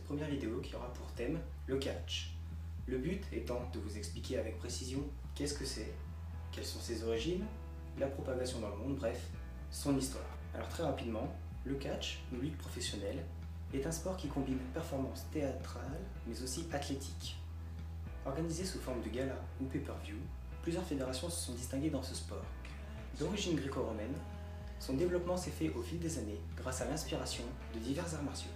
première vidéo qui aura pour thème le catch. Le but étant de vous expliquer avec précision qu'est-ce que c'est, quelles sont ses origines, la propagation dans le monde, bref, son histoire. Alors très rapidement, le catch, ou lutte professionnelle, est un sport qui combine performance théâtrale mais aussi athlétique. Organisé sous forme de gala ou pay-per-view, plusieurs fédérations se sont distinguées dans ce sport. D'origine gréco-romaine, son développement s'est fait au fil des années grâce à l'inspiration de divers arts martiaux.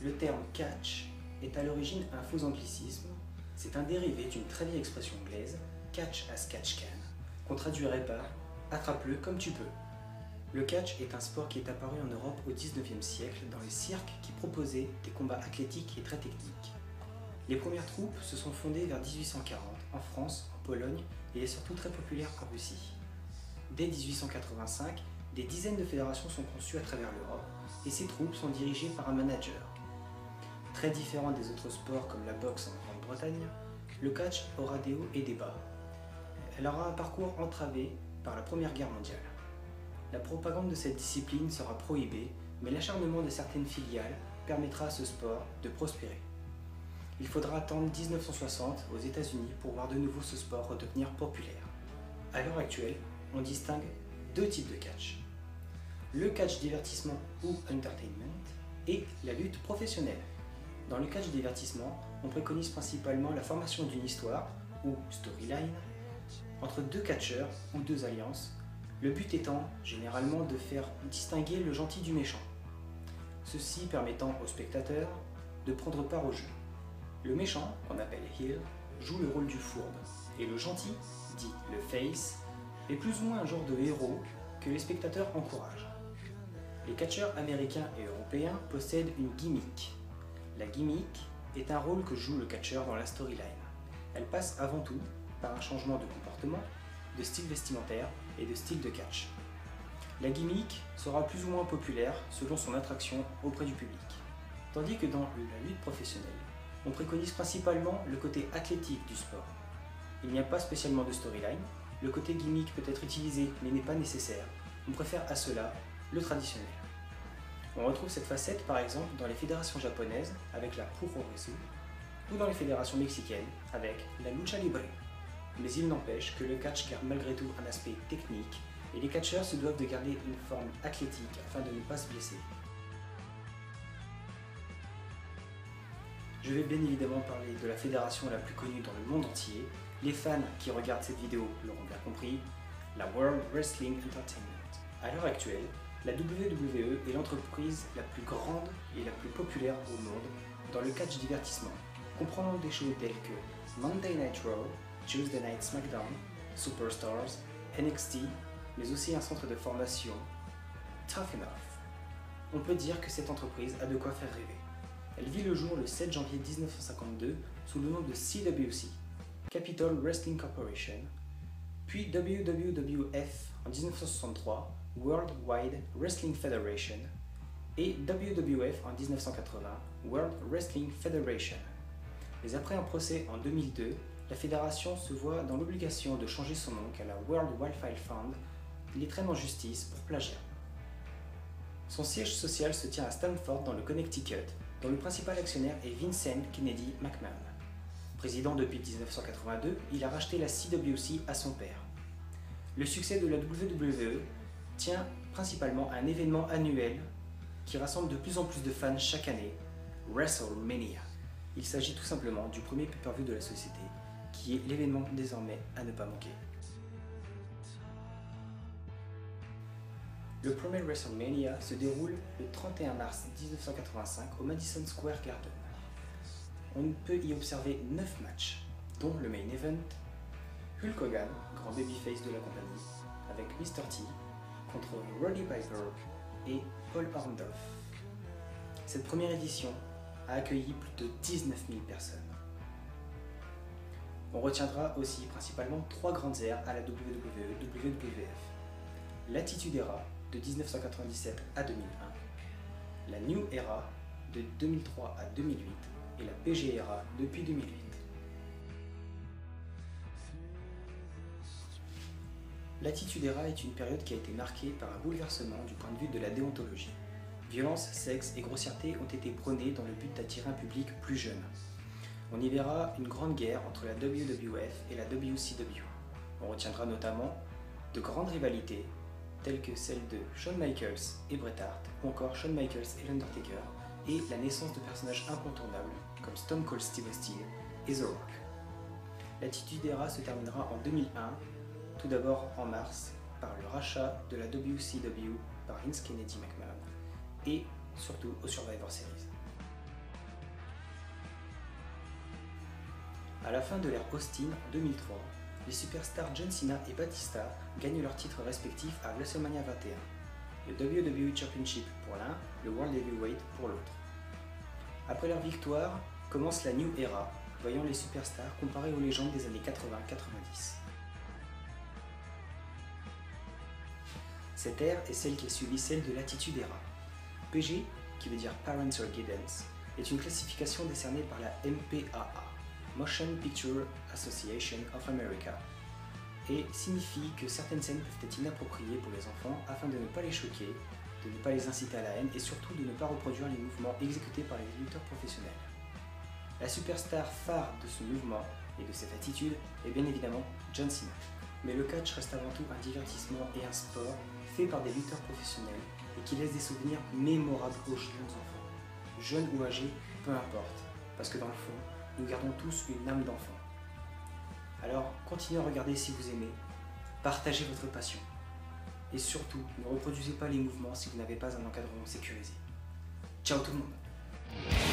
Le terme catch est à l'origine un faux anglicisme. C'est un dérivé d'une très vieille expression anglaise, catch as catch can, qu'on traduirait par attrape-le comme tu peux. Le catch est un sport qui est apparu en Europe au XIXe siècle dans les cirques qui proposaient des combats athlétiques et très techniques. Les premières troupes se sont fondées vers 1840 en France, en Pologne et est surtout très populaire en Russie. Dès 1885, des dizaines de fédérations sont conçues à travers l'Europe et ces troupes sont dirigées par un manager. Très différent des autres sports comme la boxe en Grande-Bretagne, le catch aura des hauts et des bas. Elle aura un parcours entravé par la Première Guerre mondiale. La propagande de cette discipline sera prohibée, mais l'acharnement de certaines filiales permettra à ce sport de prospérer. Il faudra attendre 1960 aux États-Unis pour voir de nouveau ce sport redevenir populaire. À l'heure actuelle, on distingue deux types de catch. Le catch divertissement ou entertainment et la lutte professionnelle. Dans le catch divertissement, on préconise principalement la formation d'une histoire, ou storyline, entre deux catcheurs ou deux alliances, le but étant généralement de faire distinguer le gentil du méchant. Ceci permettant aux spectateurs de prendre part au jeu. Le méchant, qu'on appelle heel, joue le rôle du fourbe, et le gentil, dit le face, est plus ou moins un genre de héros que les spectateurs encouragent. Les catcheurs américains et européens possèdent une gimmick. La gimmick est un rôle que joue le catcheur dans la storyline. Elle passe avant tout par un changement de comportement, de style vestimentaire et de style de catch. La gimmick sera plus ou moins populaire selon son attraction auprès du public. Tandis que dans la lutte professionnelle, on préconise principalement le côté athlétique du sport. Il n'y a pas spécialement de storyline, le côté gimmick peut être utilisé mais n'est pas nécessaire. On préfère à cela le traditionnel. On retrouve cette facette par exemple dans les fédérations japonaises avec la Puroresu ou dans les fédérations mexicaines avec la Lucha Libre. Mais il n'empêche que le catch garde malgré tout un aspect technique et les catcheurs se doivent de garder une forme athlétique afin de ne pas se blesser. Je vais bien évidemment parler de la fédération la plus connue dans le monde entier. Les fans qui regardent cette vidéo l'auront bien compris, la World Wrestling Entertainment. À l'heure actuelle, la WWE est l'entreprise la plus grande et la plus populaire au monde dans le catch divertissement, comprenant des shows tels que Monday Night Raw, Tuesday Night SmackDown, Superstars, NXT, mais aussi un centre de formation, Tough Enough. On peut dire que cette entreprise a de quoi faire rêver. Elle vit le jour le 7 janvier 1952 sous le nom de CWC, Capitol Wrestling Corporation, puis WWF en 1963, World Wide Wrestling Federation, et WWF en 1980, World Wrestling Federation. Mais après un procès en 2002, la fédération se voit dans l'obligation de changer son nom car la World Wildlife Fund les traîne en justice pour plagiat. Son siège social se tient à Stamford dans le Connecticut, dont le principal actionnaire est Vincent Kennedy McMahon. Président depuis 1982, il a racheté la CWC à son père. Le succès de la WWE tient principalement à un événement annuel qui rassemble de plus en plus de fans chaque année, WrestleMania. Il s'agit tout simplement du premier pay-per-view de la société, qui est l'événement désormais à ne pas manquer. Le premier WrestleMania se déroule le 31 mars 1985 au Madison Square Garden. On peut y observer 9 matchs, dont le main event, Hulk Hogan, grand babyface de la compagnie, avec Mr. T, contre Roddy Piper et Paul Orndorff. Cette première édition a accueilli plus de 19 000 personnes. On retiendra aussi principalement 3 grandes ères à la WWE-WWF. L'Attitude Era de 1997 à 2001, la New Era de 2003 à 2008 et la PG Era depuis 2008. L'Attitude Era est une période qui a été marquée par un bouleversement du point de vue de la déontologie. Violence, sexe et grossièreté ont été prônés dans le but d'attirer un public plus jeune. On y verra une grande guerre entre la WWF et la WCW. On retiendra notamment de grandes rivalités telles que celles de Shawn Michaels et Bret Hart, ou encore Shawn Michaels et l'Undertaker, et la naissance de personnages incontournables comme Stone Cold Steve Austin et The Rock. L'Attitude Era se terminera en 2001, tout d'abord en mars, par le rachat de la WCW par Vince Kennedy McMahon, et surtout au Survivor Series. À la fin de l'ère Austin en 2003, les superstars John Cena et Batista gagnent leurs titres respectifs à WrestleMania 21, le WWE Championship pour l'un, le World Heavyweight pour l'autre. Après leur victoire, commence la New Era, voyant les superstars comparés aux légendes des années 80-90. Cette ère est celle qui a suivi celle de l'Attitude Era. PG, qui veut dire Parental Guidance, est une classification décernée par la MPAA, Motion Picture Association of America, et signifie que certaines scènes peuvent être inappropriées pour les enfants afin de ne pas les choquer, de ne pas les inciter à la haine et surtout de ne pas reproduire les mouvements exécutés par les lutteurs professionnels. La superstar phare de ce mouvement et de cette attitude est bien évidemment John Cena. Mais le catch reste avant tout un divertissement et un sport fait par des lutteurs professionnels et qui laisse des souvenirs mémorables aux jeunes enfants. Jeunes ou âgés, peu importe, parce que dans le fond, nous gardons tous une âme d'enfant. Alors, continuez à regarder si vous aimez, partagez votre passion. Et surtout, ne reproduisez pas les mouvements si vous n'avez pas un encadrement sécurisé. Ciao tout le monde!